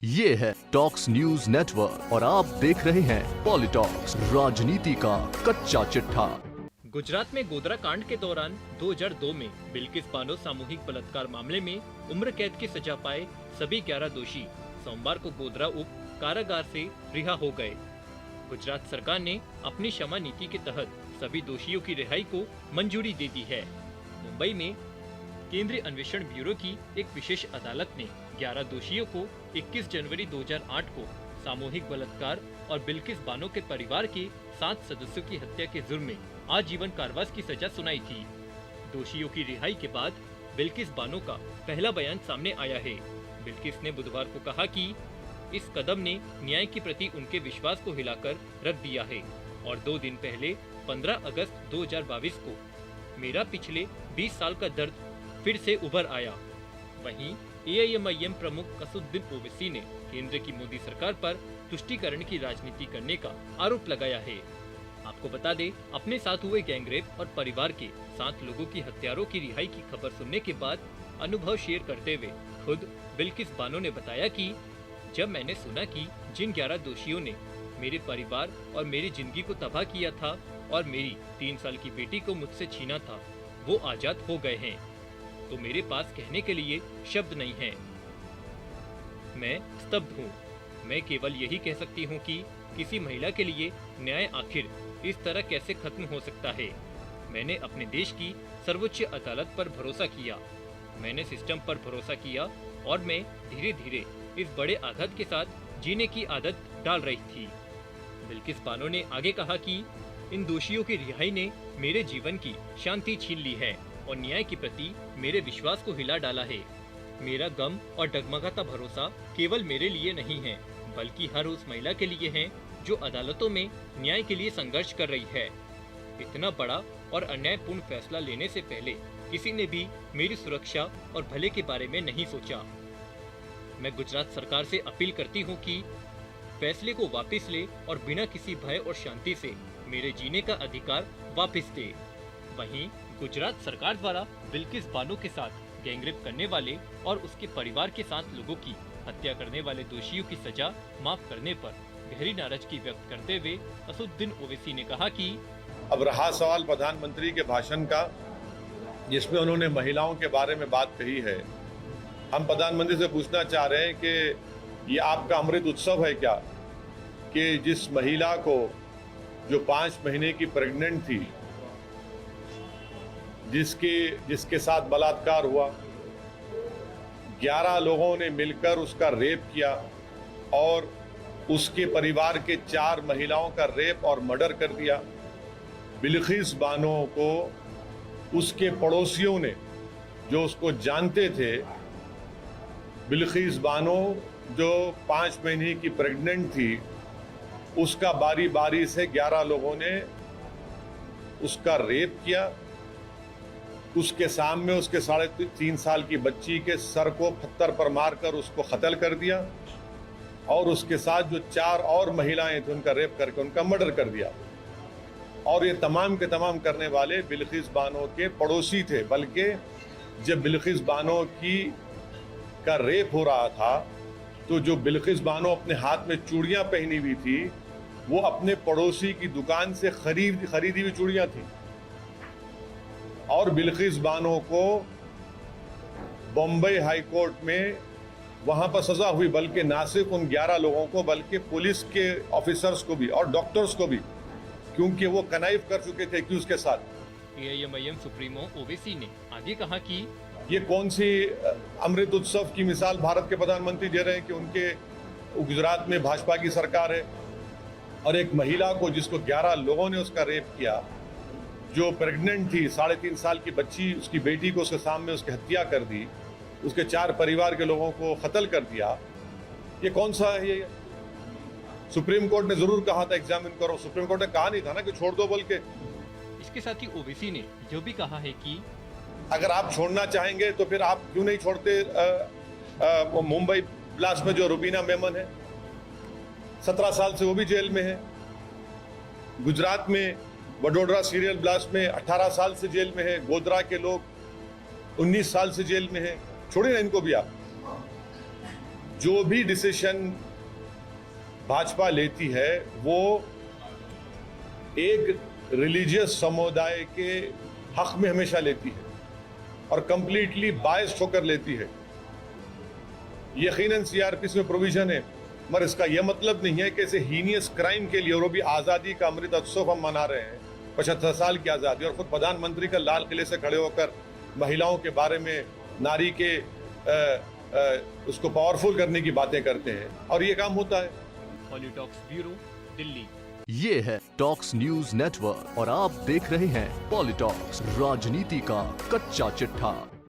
ये है talks news network और आप देख रहे हैं पॉलिटॉक्स, राजनीति का कच्चा चिट्ठा। गुजरात में गोधरा कांड के दौरान 2002 में बिल्किस बानो सामूहिक बलात्कार मामले में उम्र कैद की सजा पाए सभी 11 दोषी सोमवार को गोधरा उप कारागार से रिहा हो गए। गुजरात सरकार ने अपनी क्षमा नीति के तहत सभी दोषियों की रिहाई को मंजूरी दे दी है। मुंबई में केंद्रीय अन्वेषण ब्यूरो की एक विशेष अदालत ने 11 दोषियों को 21 जनवरी 2008 को सामूहिक बलात्कार और बिल्किस बानो के परिवार के 7 सदस्यों की हत्या के जुर्म में आजीवन कारावास की सजा सुनाई थी। दोषियों की रिहाई के बाद बिल्किस बानो का पहला बयान सामने आया है। बिल्किस ने बुधवार को कहा कि इस कदम ने न्याय के प्रति उनके विश्वास को हिलाकर रख दिया है और 2 दिन पहले 15 अगस्त 2022 को मेरा पिछले 20 साल का दर्द फिर से उभर आया। वहीं एआईएमआईएम प्रमुख असदुद्दीन ओवैसी ने केंद्र की मोदी सरकार पर तुष्टीकरण की राजनीति करने का आरोप लगाया है। आपको बता दें, अपने साथ हुए गैंगरेप और परिवार के 7 लोगों की हत्यारों की रिहाई की खबर सुनने के बाद अनुभव शेयर करते हुए खुद बिल्किस बानो ने बताया कि जब मैंने सुना कि जिन 11 दोषियों ने मेरे परिवार और मेरी जिंदगी को तबाह किया था और मेरी 3 साल की बेटी को मुझसे छीना था, वो आजाद हो गए हैं, तो मेरे पास कहने के लिए शब्द नहीं है। मैं स्तब्ध हूँ। मैं केवल यही कह सकती हूँ कि किसी महिला के लिए न्याय आखिर इस तरह कैसे खत्म हो सकता है। मैंने अपने देश की सर्वोच्च अदालत पर भरोसा किया, मैंने सिस्टम पर भरोसा किया और मैं धीरे धीरे इस बड़े आघात के साथ जीने की आदत डाल रही थी। बिल्किस बानो ने आगे कहा कि इन दोषियों की रिहाई ने मेरे जीवन की शांति छीन ली है और न्याय के प्रति मेरे विश्वास को हिला डाला है। मेरा गम और डगमगाता भरोसा केवल मेरे लिए नहीं है, बल्कि हर उस महिला के लिए है जो अदालतों में न्याय के लिए संघर्ष कर रही है। इतना बड़ा और अन्यायपूर्ण फैसला लेने से पहले किसी ने भी मेरी सुरक्षा और भले के बारे में नहीं सोचा। मैं गुजरात सरकार से अपील करती हूँ कि फैसले को वापस ले और बिना किसी भय और शांति से मेरे जीने का अधिकार वापस दे। वहीं गुजरात सरकार द्वारा बिल्किस बानो के साथ गैंगरेप करने वाले और उसके परिवार के 7 लोगों की हत्या करने वाले दोषियों की सजा माफ करने पर गहरी नाराजगी व्यक्त करते हुए असदुद्दीन ओवैसी ने कहा कि अब रहा सवाल प्रधानमंत्री के भाषण का, जिसमें उन्होंने महिलाओं के बारे में बात कही है। हम प्रधानमंत्री से पूछना चाह रहे हैं कि ये आपका अमृत उत्सव है क्या, कि जिस महिला को जो 5 महीने की प्रेग्नेंट थी, जिसके साथ बलात्कार हुआ, 11 लोगों ने मिलकर उसका रेप किया और उसके परिवार के 4 महिलाओं का रेप और मर्डर कर दिया। बिल्किस बानो को उसके पड़ोसियों ने, जो उसको जानते थे, बिल्किस बानो जो 5 महीने की प्रेग्नेंट थी, उसका बारी बारी से 11 लोगों ने उसका रेप किया। उसके सामने उसके 3.5 साल की बच्ची के सर को पत्थर पर मारकर उसको कत्ल कर दिया और उसके साथ जो 4 और महिलाएं थी उनका रेप करके उनका मर्डर कर दिया। और ये तमाम के तमाम करने वाले बिल्किस बानो के पड़ोसी थे। बल्कि जब बिल्किस बानो का रेप हो रहा था तो जो बिल्किस बानो अपने हाथ में चूड़ियां पहनी हुई थी, वो अपने पड़ोसी की दुकान से खरीदी हुई चूड़ियां थी। और बिल्किस बानो को बॉम्बे हाई कोर्ट में वहां पर सजा हुई, बल्कि ना सिर्फ उन 11 लोगों को बल्कि पुलिस के ऑफिसर्स को भी और डॉक्टर्स को भी, क्योंकि वो कनाइव कर चुके थे एक्यूज के साथ। एआईएमआईएम सुप्रीमो ओवैसी ने आगे कहा कि ये कौन सी अमृत उत्सव की मिसाल भारत के प्रधानमंत्री दे रहे हैं कि उनके गुजरात में भाजपा की सरकार है और एक महिला को, जिसको 11 लोगों ने उसका रेप किया, जो प्रेग्नेंट थी, 3.5 साल की बच्ची, उसकी बेटी को उसके सामने उसकी हत्या कर दी, उसके 4 परिवार के लोगों को कत्ल कर दिया। ये कौन सा है? ये सुप्रीम कोर्ट ने जरूर कहा था एग्जामिन करो, सुप्रीम कोर्ट ने कहा नहीं था ना कि छोड़ दो। बल्कि इसके साथ ही ओवैसी ने जो भी कहा है कि अगर आप छोड़ना चाहेंगे तो फिर आप क्यों नहीं छोड़ते मुंबई ब्लास्ट में जो रुबीना मेमन है, 17 साल से वो भी जेल में है। गुजरात में वडोदरा सीरियल ब्लास्ट में 18 साल से जेल में है। गोधरा के लोग 19 साल से जेल में है। छोड़िए ना इनको भी आप। जो भी डिसीजन भाजपा लेती है वो एक रिलीजियस समुदाय के हक में हमेशा लेती है और कंप्लीटली बायस्ड होकर लेती है। यकीनन सीआरपीसी में प्रोविजन है, मगर इसका यह मतलब नहीं है कि ऐसे हीनियस क्राइम के लिए, और वो भी आज़ादी का अमृत उत्सव हम मना रहे हैं, 75 साल की आज़ादी, और खुद प्रधानमंत्री का लाल किले से खड़े होकर महिलाओं के बारे में, नारी के उसको पावरफुल करने की बातें करते हैं, और ये काम होता है। पॉलिटॉक्स ब्यूरो, दिल्ली। ये है टॉक्स न्यूज नेटवर्क और आप देख रहे हैं पॉलिटॉक्स, राजनीति का कच्चा चिट्ठा।